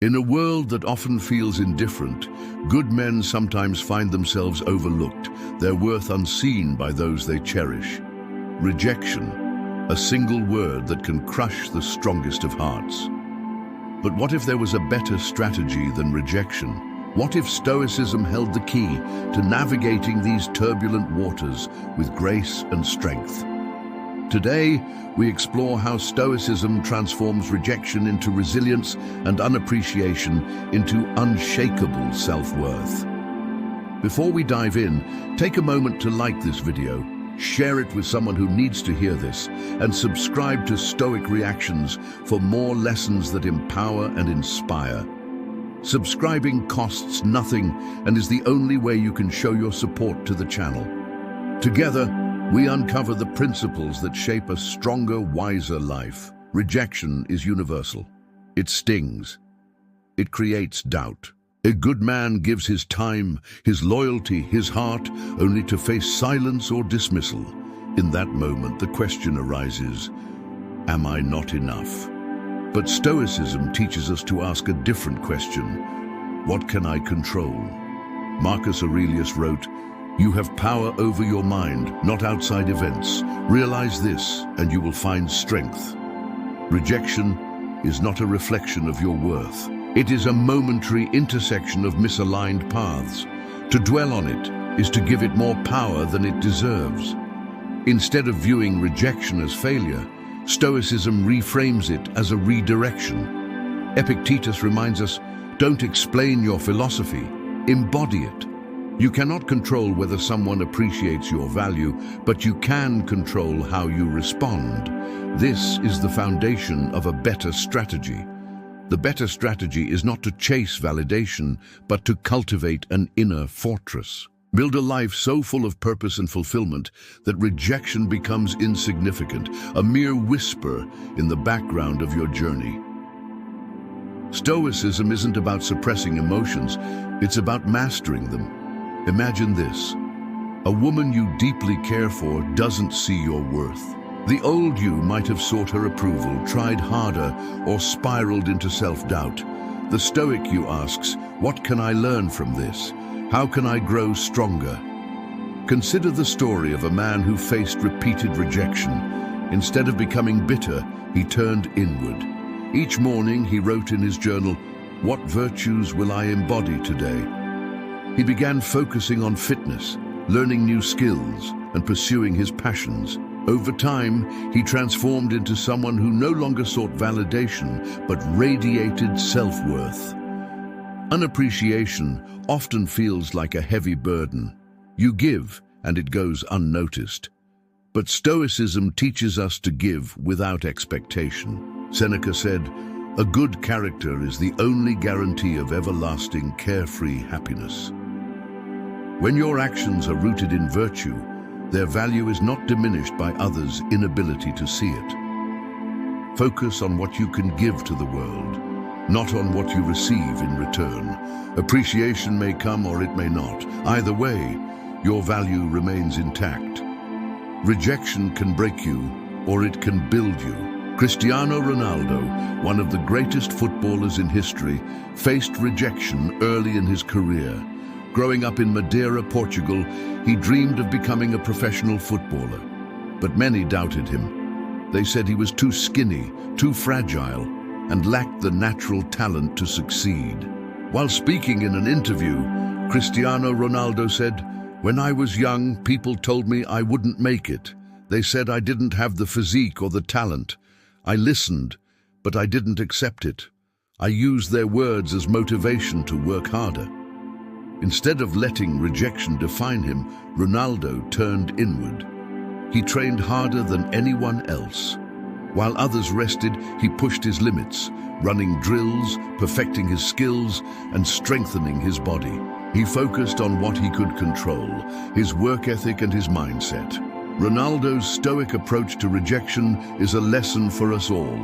In a world that often feels indifferent, good men sometimes find themselves overlooked, their worth unseen by those they cherish. Rejection, a single word that can crush the strongest of hearts. But what if there was a better strategy than rejection? What if Stoicism held the key to navigating these turbulent waters with grace and strength? Today, we explore how Stoicism transforms rejection into resilience and unappreciation into unshakable self-worth. Before we dive in, take a moment to like this video, share it with someone who needs to hear this, and subscribe to Stoic Reactions for more lessons that empower and inspire. Subscribing costs nothing and is the only way you can show your support to the channel. Together, we uncover the principles that shape a stronger, wiser life. Rejection is universal. It stings. It creates doubt. A good man gives his time, his loyalty, his heart, only to face silence or dismissal. In that moment, the question arises, am I not enough? But Stoicism teaches us to ask a different question. What can I control? Marcus Aurelius wrote, "You have power over your mind, not outside events. Realize this, and you will find strength." Rejection is not a reflection of your worth. It is a momentary intersection of misaligned paths. To dwell on it is to give it more power than it deserves. Instead of viewing rejection as failure, Stoicism reframes it as a redirection. Epictetus reminds us, don't explain your philosophy, embody it. You cannot control whether someone appreciates your value, but you can control how you respond. This is the foundation of a better strategy. The better strategy is not to chase validation, but to cultivate an inner fortress. Build a life so full of purpose and fulfillment that rejection becomes insignificant, a mere whisper in the background of your journey. Stoicism isn't about suppressing emotions, it's about mastering them. Imagine this. A woman you deeply care for doesn't see your worth. The old you might have sought her approval, tried harder, or spiraled into self-doubt. The Stoic you asks, what can I learn from this? How can I grow stronger? Consider the story of a man who faced repeated rejection. Instead of becoming bitter, he turned inward. Each morning he wrote in his journal, "What virtues will I embody today?" He began focusing on fitness, learning new skills, and pursuing his passions. Over time, he transformed into someone who no longer sought validation, but radiated self-worth. Unappreciation often feels like a heavy burden. You give, and it goes unnoticed. But Stoicism teaches us to give without expectation. Seneca said, "A good character is the only guarantee of everlasting, carefree happiness." When your actions are rooted in virtue, their value is not diminished by others' inability to see it. Focus on what you can give to the world, not on what you receive in return. Appreciation may come or it may not. Either way, your value remains intact. Rejection can break you, or it can build you. Cristiano Ronaldo, one of the greatest footballers in history, faced rejection early in his career. Growing up in Madeira, Portugal, he dreamed of becoming a professional footballer. But many doubted him. They said he was too skinny, too fragile, and lacked the natural talent to succeed. While speaking in an interview, Cristiano Ronaldo said, "When I was young, people told me I wouldn't make it. They said I didn't have the physique or the talent. I listened, but I didn't accept it. I used their words as motivation to work harder." Instead of letting rejection define him, Ronaldo turned inward. He trained harder than anyone else. While others rested, he pushed his limits, running drills, perfecting his skills, and strengthening his body. He focused on what he could control, his work ethic and his mindset. Ronaldo's stoic approach to rejection is a lesson for us all.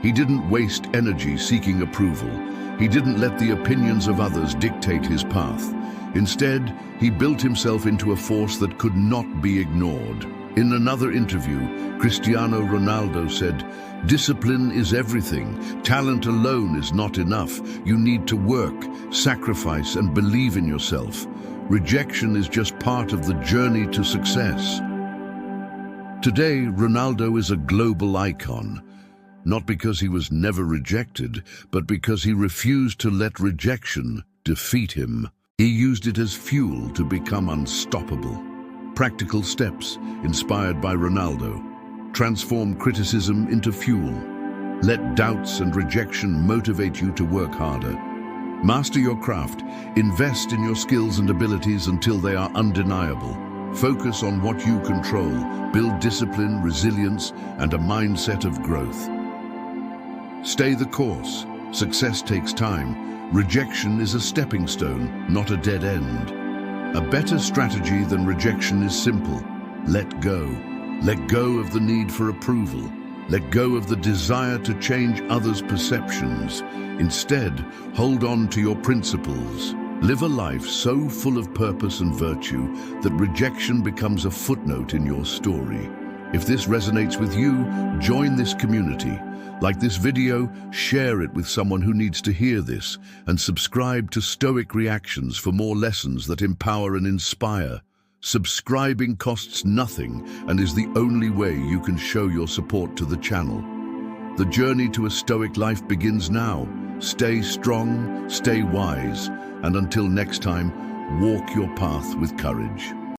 He didn't waste energy seeking approval. He didn't let the opinions of others dictate his path. Instead, he built himself into a force that could not be ignored. In another interview, Cristiano Ronaldo said, "Discipline is everything. Talent alone is not enough. You need to work, sacrifice, and believe in yourself. Rejection is just part of the journey to success." Today, Ronaldo is a global icon, not because he was never rejected, but because he refused to let rejection defeat him. He used it as fuel to become unstoppable. Practical steps inspired by Ronaldo. Transform criticism into fuel. Let doubts and rejection motivate you to work harder. Master your craft. Invest in your skills and abilities until they are undeniable. Focus on what you control. Build discipline, resilience, and a mindset of growth. Stay the course. Success takes time. Rejection is a stepping stone, not a dead end. A better strategy than rejection is simple. Let go. Let go of the need for approval. Let go of the desire to change others' perceptions. Instead, hold on to your principles. Live a life so full of purpose and virtue that rejection becomes a footnote in your story. If this resonates with you, join this community. Like this video, share it with someone who needs to hear this, and subscribe to Stoic Reactions for more lessons that empower and inspire. Subscribing costs nothing and is the only way you can show your support to the channel. The journey to a Stoic life begins now. Stay strong, stay wise, and until next time, walk your path with courage.